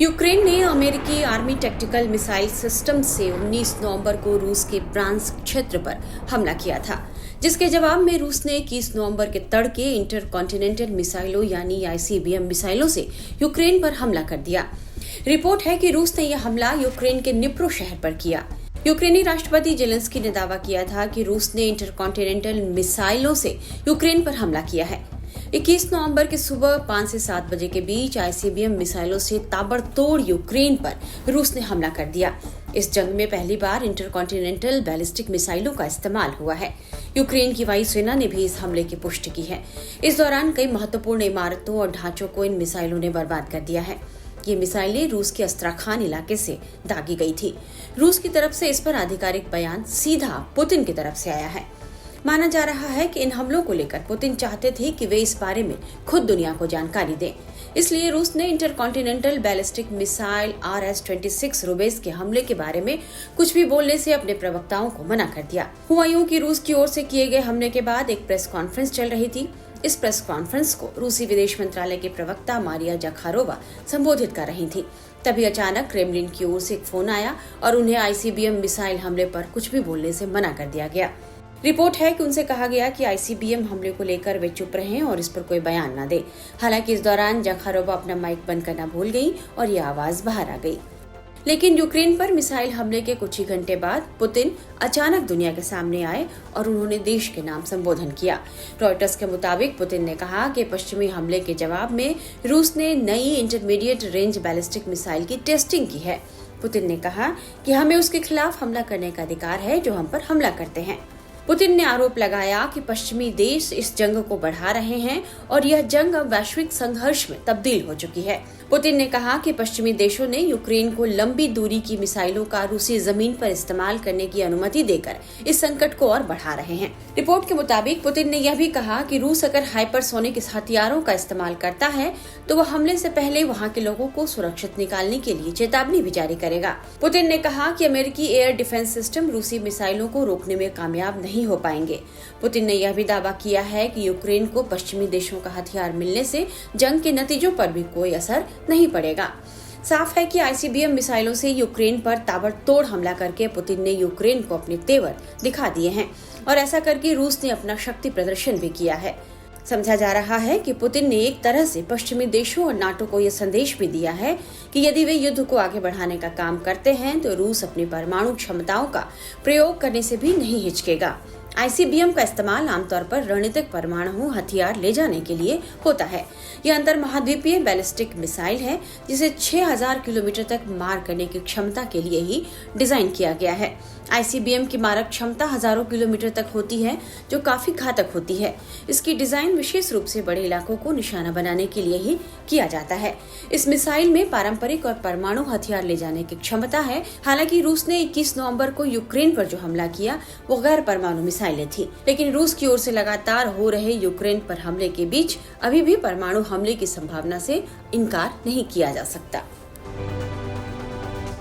Ukraine ने अमेरिकी army tactical missile system से 19 नवंबर को रूस के ब्रांस्क क्षेत्र पर हमला किया था, जिसके जवाब में रूस ने 21 नवंबर के तड़के इंटरकॉन्टिनेंटल मिसाइलों यानी आईसीबीएम मिसाइलों से यूक्रेन पर हमला कर दिया। रिपोर्ट है कि रूस ने यह हमला यूक्रेन के निप्रो शहर पर किया। यूक्रेनी राष्ट्रपति जेलेंस्की ने दावा किया था कि रूस ने इंटरकॉन्टिनेंटल मिसाइलों से यूक्रेन पर हमला किया है। 21 नवंबर की सुबह 5 से 7 बजे के बीच आईसीबीएम मिसाइलों से ताबड़तोड़ यूक्रेन पर रूस ने हमला कर दिया। इस जंग में पहली बार इंटरकॉन्टिनेंटल बैलिस्टिक मिसाइलों का इस्तेमाल हुआ है। यूक्रेन की वायुसेना ने भी इस हमले की पुष्टि की है। इस दौरान कई महत्वपूर्ण इमारतों और ढांचों को इन मिसाइलों ने बर्बाद कर दिया है। ये मिसाइलें रूस के अस्त्राखान इलाके से दागी गई थी। रूस की तरफ से इस पर आधिकारिक बयान सीधा पुतिन की तरफ से आया है। माना जा रहा है कि इन हमलों को लेकर पुतिन चाहते थे कि वे इस बारे में खुद दुनिया को जानकारी दें। इसलिए रूस ने इंटरकॉन्टिनेंटल बैलिस्टिक मिसाइल RS-26 रुबेस के हमले के बारे में कुछ भी बोलने से अपने प्रवक्ताओं को मना कर दिया। हुआ यूं कि रूस की ओर से किए गए हमले के बाद एक प्रेस कॉन्फ्रेंस चल रही थी। इस प्रेस कॉन्फ्रेंस को रूसी विदेश मंत्रालय के प्रवक्ता मारिया जाखारोवा संबोधित कर रही थी। तभी अचानक क्रेमलिन की ओर से एक फोन आया और उन्हें आईसीबीएम मिसाइल हमले पर कुछ भी बोलने से मना कर दिया गया। रिपोर्ट है कि उनसे कहा गया कि आईसीबीएम हमले को लेकर वे चुप रहें और इस पर कोई बयान न दें। हालांकि इस दौरान जाखारोवा अपना माइक बंद करना भूल गई और ये आवाज बाहर आ गई। लेकिन यूक्रेन पर मिसाइल हमले के कुछ ही घंटे बाद पुतिन अचानक दुनिया के सामने आए और उन्होंने देश के नाम संबोधन किया। रॉयटर्स के मुताबिक पुतिन ने कहा कि पश्चिमी हमले के जवाब में रूस ने नई इंटरमीडिएट रेंज बैलिस्टिक मिसाइल की टेस्टिंग की है। पुतिन ने कहा कि हमें उसके खिलाफ हमला करने का अधिकार है जो हम पर हमला करते हैं। पुतिन ने आरोप लगाया कि पश्चिमी देश इस जंग को बढ़ा रहे हैं और यह जंग अब वैश्विक संघर्ष में तब्दील हो चुकी है। पुतिन ने कहा कि पश्चिमी देशों ने यूक्रेन को लंबी दूरी की मिसाइलों का रूसी जमीन पर इस्तेमाल करने की अनुमति देकर इस संकट को और बढ़ा रहे हैं। रिपोर्ट के मुताबिक पुतिन ने यह भी कहा कि रूस अगर हाइपरसोनिक हथियारों का इस्तेमाल करता है तो वह हमले से पहले वहां के लोगों को सुरक्षित निकालने के लिए चेतावनी भी जारी करेगा। पुतिन ने कहा कि अमेरिकी एयर डिफेंस सिस्टम रूसी मिसाइलों को रोकने में कामयाब नहीं हो पाएंगे। पुतिन ने यह भी दावा किया है कि यूक्रेन को पश्चिमी देशों का हथियार मिलने से जंग के नतीजों पर भी कोई असर नहीं पड़ेगा। साफ है कि आईसीबीएम मिसाइलों से यूक्रेन पर ताबड़तोड़ हमला करके पुतिन ने यूक्रेन को अपने तेवर दिखा दिए हैं और ऐसा करके रूस ने अपना शक्ति प्रदर्शन भी किया है। समझा जा रहा है कि पुतिन ने एक तरह से पश्चिमी देशों और नाटो को यह संदेश भी दिया है कि यदि वे युद्ध को आगे बढ़ाने का काम करते हैं तो रूस अपनी परमाणु क्षमताओं का प्रयोग करने से भी नहीं हिचकेगा। आईसीबीएम का इस्तेमाल आमतौर पर रणनीतिक परमाणु हथियार ले जाने के लिए होता है। यह अंतर महाद्वीपीय बैलिस्टिक मिसाइल है जिसे 6000 किलोमीटर तक मार करने की क्षमता के लिए ही डिजाइन किया गया है। आईसीबीएम की मारक क्षमता हजारों किलोमीटर तक होती है जो काफी घातक होती है। इसकी डिजाइन विशेष रूप से बड़े इलाकों को निशाना बनाने के लिए ही किया जाता है। इस मिसाइल में पारंपरिक और परमाणु हथियार ले जाने की क्षमता है। हालांकि रूस ने 21 नवंबर को यूक्रेन पर जो हमला किया वो गैर परमाणु मिसाइलें थी, लेकिन रूस की ओर से लगातार हो रहे यूक्रेन पर हमले के बीच अभी भी परमाणु हमले की संभावना से इनकार नहीं किया जा सकता।